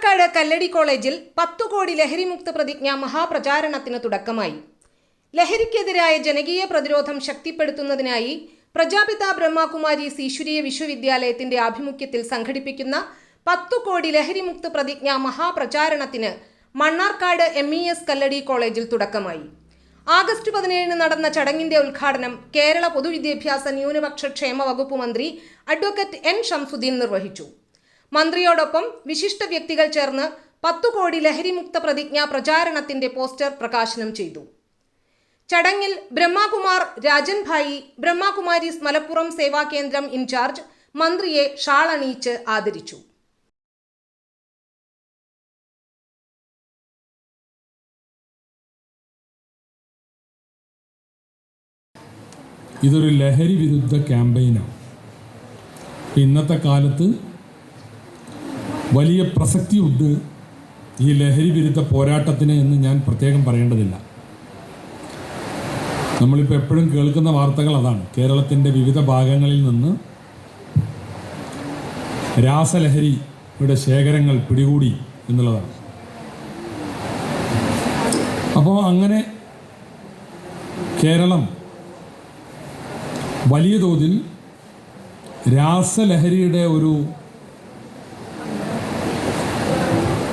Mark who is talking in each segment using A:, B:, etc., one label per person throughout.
A: മണ്ണാർക്കാട് കല്ലടി കോളേജിൽ 10 കോടി ലഹരിമുക്ത പ്രതിജ്ഞ മഹാപ്രചാരണത്തിന് തുടക്കമായി. ലഹരിക്കെതിരായ ജനകീയ പ്രതിരോധം ശക്തിപ്പെടുത്തുന്നതിനായി പ്രജാപിത ബ്രഹ്മകുമാരീസ് ഈശ്വരീയ വിശ്വവിദ്യാലയത്തിന്റെ ആഭിമുഖ്യത്തിൽ സംഘടിപ്പിക്കുന്ന 10 കോടി ലഹരിമുക്ത പ്രതിജ്ഞ മഹാപ്രചാരണത്തിന് മണ്ണാർക്കാട് MES കല്ലടി കോളേജിൽ തുടക്കമായി. ആഗസ്റ്റ് 17 നടന്ന ചടങ്ങിന്റെ ഉദ്ഘാടനം കേരള പൊതുവിദ്യാഭ്യാസ ന്യൂനപക്ഷ ക്ഷേമ വകുപ്പ് മന്ത്രി അഡ്വക്കേറ്റ് N. ഷംസുദ്ദീൻ നിർവഹിച്ചു. മന്ത്രിയോടൊപ്പം വിശിഷ്ട വ്യക്തികൾ ചേർന്ന് 10 കോടി ലഹരിമുക്ത പ്രതിജ്ഞ പ്രചാരണത്തിന്റെ പോസ്റ്റർ പ്രകാശനം ചെയ്തു. ചടങ്ങിൽ ബ്രഹ്മകുമാർ രാജൻ ഭായി, ബ്രഹ്മകുമാരീസ് മലപ്പുറം സേവാ കേന്ദ്രം ഇൻചാർജ് മന്ത്രിയെ ഷാൾ അണിയിച്ച് ആദരിച്ചു.
B: ഇതൊരു ലഹരി വിരുദ്ധ ക്യാമ്പയിനാണ്. ഇന്നത്തെ കാലത്ത് വലിയ പ്രസക്തിയുണ്ട് ഈ ലഹരി വിരുദ്ധ പോരാട്ടത്തിന് എന്ന് ഞാൻ പ്രത്യേകം പറയേണ്ടതില്ല. നമ്മളിപ്പോൾ എപ്പോഴും കേൾക്കുന്ന വാർത്തകൾ അതാണ്. കേരളത്തിൻ്റെ വിവിധ ഭാഗങ്ങളിൽ നിന്ന് രാസലഹരിയുടെ ശേഖരങ്ങൾ പിടികൂടി എന്നുള്ളതാണ്. അപ്പോൾ അങ്ങനെ കേരളം വലിയ തോതിൽ രാസലഹരിയുടെ ഒരു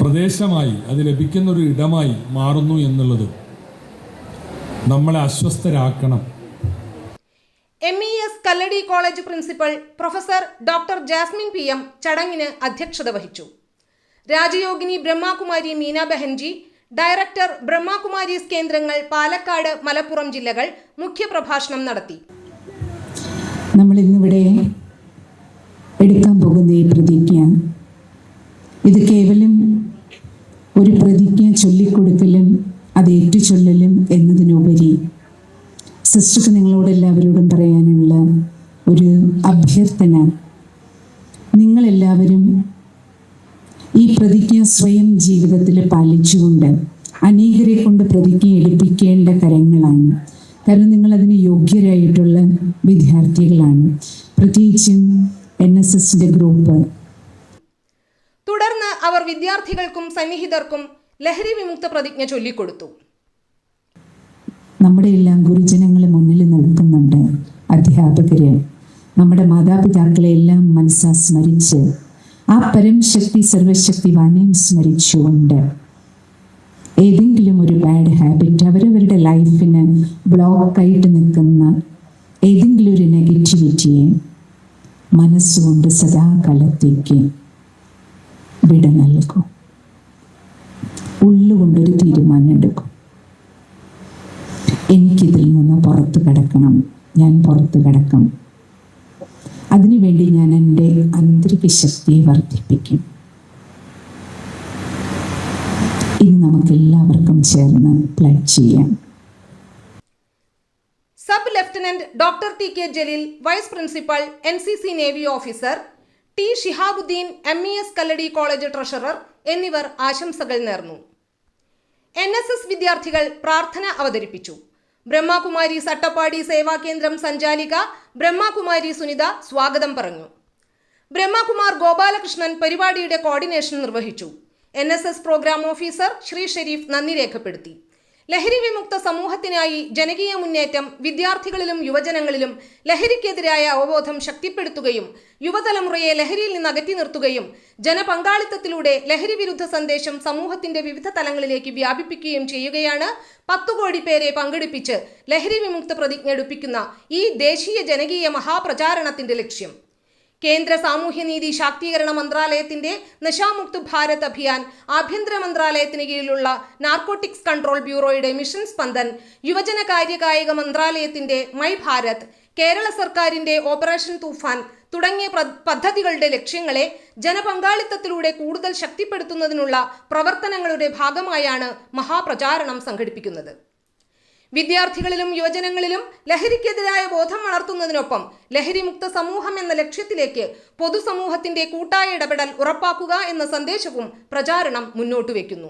B: പ്രദേശമായി, അത് ലഭിക്കുന്നൊരു ഇടമായി മാറുന്നു എന്നുള്ളത് നമ്മളെ അസ്വസ്ഥരാക്കണം.
A: MES Kalladi college principal professor doctor Jasmine PM ചടങ്ങിന് അധ്യക്ഷത വഹിച്ചു. രാജയോഗിനി ബ്രഹ്മകുമാരി മീന ബെഹൻജി, ഡയറക്ടർ ബ്രഹ്മകുമാരീസ് കേന്ദ്രങ്ങൾ പാലക്കാട്, മലപ്പുറം ജില്ലകൾ മുഖ്യപ്രഭാഷണം നടത്തി.
C: നമ്മൾ ഇന്നിവിടെ എടുക്കാൻ പോകുന്ന ഈ പ്രതിജ്ഞ, ഇത് കേവലം ഒരു പ്രതിജ്ഞ ചൊല്ലിക്കൊടുക്കലും അത് ഏറ്റുചൊല്ലലും എന്നതിനുപരി സിസ്റ്റർക്ക് നിങ്ങളോടെല്ലാവരോടും പറയാനുള്ള ഒരു അഭ്യർത്ഥന, നിങ്ങളെല്ലാവരും ഈ പ്രതിജ്ഞ സ്വയം ജീവിതത്തിൽ പാലിച്ചുകൊണ്ട് അനേകരെ കൊണ്ട് പ്രതിജ്ഞ എടുപ്പിക്കേണ്ട കരങ്ങളാണ്. കാരണം നിങ്ങളതിന് യോഗ്യരായിട്ടുള്ള വിദ്യാർത്ഥികളാണ്, പ്രത്യേകിച്ചും NSSന്റെ ഗ്രൂപ്പ്.
A: തുടർന്ന് അവർ വിദ്യാർത്ഥികൾക്കും സന്നിഹിതർക്കും ലഹരി വിമുക്ത പ്രതിജ്ഞ ചൊല്ലിക്കൊടുത്തു.
C: നമ്മുടെ എല്ലാം ഗുരുജനങ്ങളെ മുന്നിൽ നിൽക്കുന്നുണ്ട്, അധ്യാപകര്, നമ്മുടെ മാതാപിതാക്കളെ എല്ലാം മനസ്സാ സ്മരിച്ച് ആ പരംശക്തി സർവശക്തിവാനെയും സ്മരിച്ചുകൊണ്ട് ഏതെങ്കിലും ഒരു ബാഡ് ഹാബിറ്റ്, അവരവരുടെ ലൈഫിന് ബ്ലോക്കായിട്ട് നിൽക്കുന്ന ഏതെങ്കിലും ഒരു നെഗറ്റിവിറ്റിയെ മനസ്സുകൊണ്ട് സദാകാലത്തേക്ക് വിട നൽകും. ഉള്ളുകൊണ്ടൊരു തീരുമാനം എടുക്കും. എനിക്കിതിൽ നിന്ന് പുറത്ത് കിടക്കണം, ഞാൻ പുറത്ത് കിടക്കും. അതിനുവേണ്ടി ഞാൻ എൻ്റെ ആന്തരിക ശക്തിയെ വർദ്ധിപ്പിക്കും. ഇനി നമുക്ക് എല്ലാവർക്കും ചേർന്ന് പ്ലഡ് ചെയ്യാം.
A: Sub lieutenant doctor TK Jaleel, vice principal, NCC navy officer T. Shihabuddeen, MES Kalladi college treasurer എന്നിവർ ആശംസകൾ നേർന്നു. NSS വിദ്യാർത്ഥികൾ പ്രാർത്ഥന അവതരിപ്പിച്ചു. ബ്രഹ്മകുമാരീസ് അട്ടപ്പാടി സേവാ കേന്ദ്രം സഞ്ചാലിക ബ്രഹ്മകുമാരി സുനിത സ്വാഗതം പറഞ്ഞു. ബ്രഹ്മകുമാർ ഗോപാലകൃഷ്ണൻ പരിപാടിയുടെ കോർഡിനേഷൻ നിർവഹിച്ചു. NSS programme officer Shri Sherif നന്ദി രേഖപ്പെടുത്തി. ലഹരി വിമുക്ത സമൂഹത്തിനായി ജനകീയ മുന്നേറ്റം, വിദ്യാർത്ഥികളിലും യുവജനങ്ങളിലും ലഹരിക്കെതിരായ അവബോധം ശക്തിപ്പെടുത്തുകയും യുവതലമുറയെ ലഹരിയിൽ നിന്ന് അകറ്റി നിർത്തുകയും ജനപങ്കാളിത്തത്തിലൂടെ ലഹരി വിരുദ്ധ സന്ദേശം സമൂഹത്തിന്റെ വിവിധ തലങ്ങളിലേക്ക് വ്യാപിപ്പിക്കുകയും ചെയ്യുകയാണ് 10 കോടി പേരെ പങ്കെടുപ്പിച്ച് ലഹരി വിമുക്ത പ്രതിജ്ഞ എടുപ്പിക്കുന്ന ഈ ദേശീയ ജനകീയ മഹാപ്രചാരണത്തിന്റെ ലക്ഷ്യം. കേന്ദ്ര സാമൂഹ്യനീതി ശാക്തീകരണ മന്ത്രാലയത്തിന്റെ നശാമുക്ത് ഭാരത് അഭിയാൻ, ആഭ്യന്തര മന്ത്രാലയത്തിന് കീഴിലുള്ള നാർക്കോട്ടിക്സ് കൺട്രോൾ ബ്യൂറോയുടെ മിഷൻ സ്പന്ദൻ, യുവജന കാര്യകായിക മന്ത്രാലയത്തിന്റെ മൈ ഭാരത്, കേരള സർക്കാരിന്റെ ഓപ്പറേഷൻ തൂഫാൻ തുടങ്ങിയ പദ്ധതികളുടെ ലക്ഷ്യങ്ങളെ ജനപങ്കാളിത്തത്തിലൂടെ കൂടുതൽ ശക്തിപ്പെടുത്തുന്നതിനുള്ള പ്രവർത്തനങ്ങളുടെ ഭാഗമായാണ് മഹാപ്രചാരണം സംഘടിപ്പിക്കുന്നത്. വിദ്യാർത്ഥികളിലും യുവജനങ്ങളിലും ലഹരിക്കെതിരായ ബോധം വളർത്തുന്നതിനൊപ്പം ലഹരിമുക്ത സമൂഹം എന്ന ലക്ഷ്യത്തിലേക്ക് പൊതുസമൂഹത്തിന്റെ കൂട്ടായ ഇടപെടൽ ഉറപ്പാക്കുക എന്ന സന്ദേശവും പ്രചാരണം മുന്നോട്ട് വയ്ക്കുന്നു.